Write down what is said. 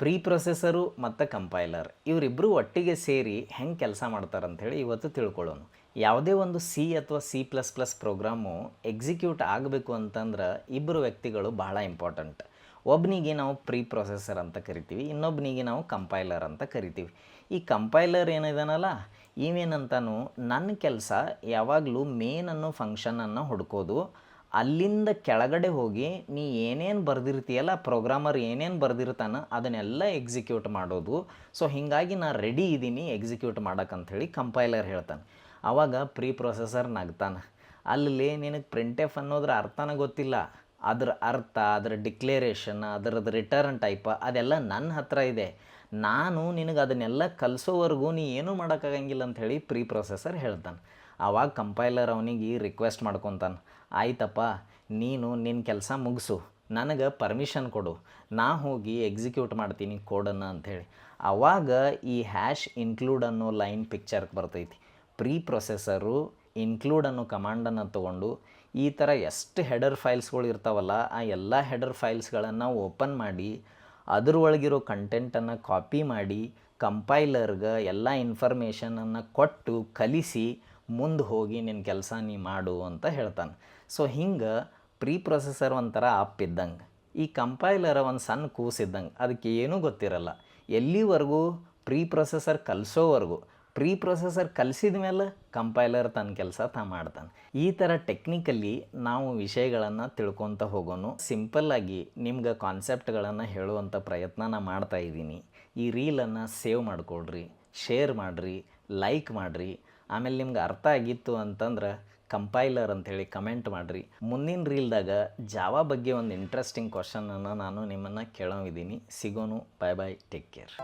Pre processor ಮತ್ತು compiler ಇವರಿಬ್ಬರು ಒಟ್ಟಿಗೆ ಸೇರಿ ಹೆಂಗೆ ಕೆಲಸ ಮಾಡ್ತಾರಂಥೇಳಿ ಇವತ್ತು ತಿಳ್ಕೊಳ್ಳೋಣ. ಯಾವುದೇ ಒಂದು ಸಿ ಅಥವಾ C++ ಪ್ರೋಗ್ರಾಮು ಎಕ್ಸಿಕ್ಯೂಟ್ ಆಗಬೇಕು ಅಂತಂದ್ರೆ ಇಬ್ಬರು ವ್ಯಕ್ತಿಗಳು ಬಹಳ ಇಂಪಾರ್ಟೆಂಟ್. ಒಬ್ಬನಿಗೆ ನಾವು ಪ್ರೀ ಪ್ರೊಸೆಸರ್ ಅಂತ ಕರಿತೀವಿ, ಇನ್ನೊಬ್ಬನಿಗೆ ನಾವು ಕಂಪೈಲರ್ ಅಂತ ಕರಿತೀವಿ. ಈ ಕಂಪೈಲರ್ ಏನಿದಾನಲ್ಲ ಇವೇನಂತಾನು ನನ್ನ ಕೆಲಸ ಯಾವಾಗಲೂ ಮೇನ್ ಅನ್ನೋ ಫಂಕ್ಷನನ್ನು ಹುಡ್ಕೋದು, ಅಲ್ಲಿಂದ ಕೆಳಗಡೆ ಹೋಗಿ ನೀ ಏನೇನು ಬರೆದಿರ್ತೀಯಲ್ಲ, ಪ್ರೋಗ್ರಾಮರ್ ಏನೇನು ಬರೆದಿರ್ತಾನೆ ಅದನ್ನೆಲ್ಲ ಎಕ್ಸಿಕ್ಯೂಟ್ ಮಾಡೋದು. ಸೊ ಹೀಗಾಗಿ ನಾನು ರೆಡಿ ಇದ್ದೀನಿ ಎಕ್ಸಿಕ್ಯೂಟ್ ಮಾಡೋಕ್ಕಂಥೇಳಿ ಕಂಪೈಲರ್ ಹೇಳ್ತಾನೆ. ಆವಾಗ ಪ್ರೀ ಪ್ರೊಸೆಸರ್ ನಗ್ತಾನೆ, ಅಲ್ಲಿ ನಿನಗೆ ಪ್ರಿಂಟ್ ಅನ್ನೋದ್ರ ಅರ್ಥನ ಗೊತ್ತಿಲ್ಲ, ಅದ್ರ ಅರ್ಥ, ಅದರ ಡಿಕ್ಲೇರೇಷನ್, ಅದರದ್ದು ರಿಟರ್ನ್ ಟೈಪ್ ಅದೆಲ್ಲ ನನ್ನ ಹತ್ರ ಇದೆ, ನಾನು ನಿನಗೆ ಅದನ್ನೆಲ್ಲ ಕಲಿಸೋವರೆಗೂ ನೀ ಏನೂ ಮಾಡೋಕ್ಕಾಗಂಗಿಲ್ಲ ಅಂಥೇಳಿ ಪ್ರೀ ಪ್ರೊಸೆಸರ್ ಹೇಳ್ತಾನೆ. ಆವಾಗ ಕಂಪೈಲರ್ ಅವನಿಗೆ ರಿಕ್ವೆಸ್ಟ್ ಮಾಡ್ಕೊತಾನೆ, ಆಯ್ತಪ್ಪ ನೀನು ನಿನ್ನ ಕೆಲಸ ಮುಗಿಸು, ನನಗೆ ಪರ್ಮಿಷನ್ ಕೊಡು, ನಾ ಹೋಗಿ ಎಕ್ಸಿಕ್ಯೂಟ್ ಮಾಡ್ತೀನಿ ಕೋಡನ್ನು ಅಂಥೇಳಿ. ಆವಾಗ ಈ ಹ್ಯಾಶ್ ಇನ್ಕ್ಲೂಡ್ ಅನ್ನೋ ಲೈನ್ ಪಿಕ್ಚರ್ಗೆ ಬರ್ತೈತಿ. ಪ್ರೀ ಪ್ರೊಸೆಸರು ಇನ್ಕ್ಲೂಡ್ ಅನ್ನೋ ಕಮಾಂಡನ್ನು ತೊಗೊಂಡು ಈ ಥರ ಎಷ್ಟು ಹೆಡರ್ ಫೈಲ್ಸ್ಗಳು ಇರ್ತಾವಲ್ಲ ಆ ಎಲ್ಲ ಹೆಡರ್ ಫೈಲ್ಸ್ಗಳನ್ನು ಓಪನ್ ಮಾಡಿ ಅದ್ರೊಳಗಿರೋ ಕಂಟೆಂಟನ್ನು ಕಾಪಿ ಮಾಡಿ ಕಂಪೈಲರ್ಗೆ ಎಲ್ಲ ಇನ್ಫಾರ್ಮೇಷನನ್ನು ಕೊಟ್ಟು ಕಲಿಸಿ ಮುಂದೆ ಹೋಗಿ ನಿನ್ನ ಕೆಲಸ ನೀ ಮಾಡು ಅಂತ ಹೇಳ್ತಾನೆ. ಸೊ ಹಿಂಗೆ ಪ್ರೀ ಪ್ರೊಸೆಸರ್ ಒಂಥರ ಆಪ್ ಇದ್ದಂಗೆ, ಈ ಕಂಪೈಲರ್ ಒಂದು ಸಣ್ಣ ಕೂಸಿದ್ದಂಗೆ, ಅದಕ್ಕೆ ಏನೂ ಗೊತ್ತಿರಲ್ಲ. ಎಲ್ಲಿವರೆಗೂ ಪ್ರೀ ಪ್ರೊಸೆಸರ್ ಕಲಿಸೋವರೆಗೂ, ಪ್ರೀ ಪ್ರೊಸೆಸರ್ ಕಲಿಸಿದ ಮೇಲೆ ಕಂಪೈಲರ್ ತನ್ನ ಕೆಲಸ ಮಾಡ್ತಾನೆ. ಈ ಥರ ಟೆಕ್ನಿಕಲಿ ನಾವು ವಿಷಯಗಳನ್ನು ತಿಳ್ಕೊತ ಹೋಗೋನು. ಸಿಂಪಲ್ಲಾಗಿ ನಿಮ್ಗೆ ಕಾನ್ಸೆಪ್ಟ್ಗಳನ್ನು ಹೇಳುವಂಥ ಪ್ರಯತ್ನ ನಾನು ಮಾಡ್ತಾಯಿದ್ದೀನಿ. ಈ ರೀಲನ್ನು ಸೇವ್ ಮಾಡಿಕೊಡ್ರಿ, ಶೇರ್ ಮಾಡಿರಿ, ಲೈಕ್ ಮಾಡಿರಿ. ಆಮೇಲೆ ನಿಮ್ಗೆ ಅರ್ಥ ಆಗಿತ್ತು ಅಂತಂದ್ರೆ ಕಂಪೈಲರ್ ಅಂಥೇಳಿ ಕಮೆಂಟ್ ಮಾಡಿರಿ. ಮುಂದಿನ ರೀಲ್ದಾಗ ಜಾವಾ ಬಗ್ಗೆ ಒಂದು ಇಂಟ್ರೆಸ್ಟಿಂಗ್ ಕ್ವಶನನ್ನು ನಾನು ನಿಮ್ಮನ್ನು ಕೇಳೋವಿದ್ದೀನಿ. ಸಿಗೋನು. ಬಾಯ್ ಬಾಯ್, ಟೇಕ್ ಕೇರ್.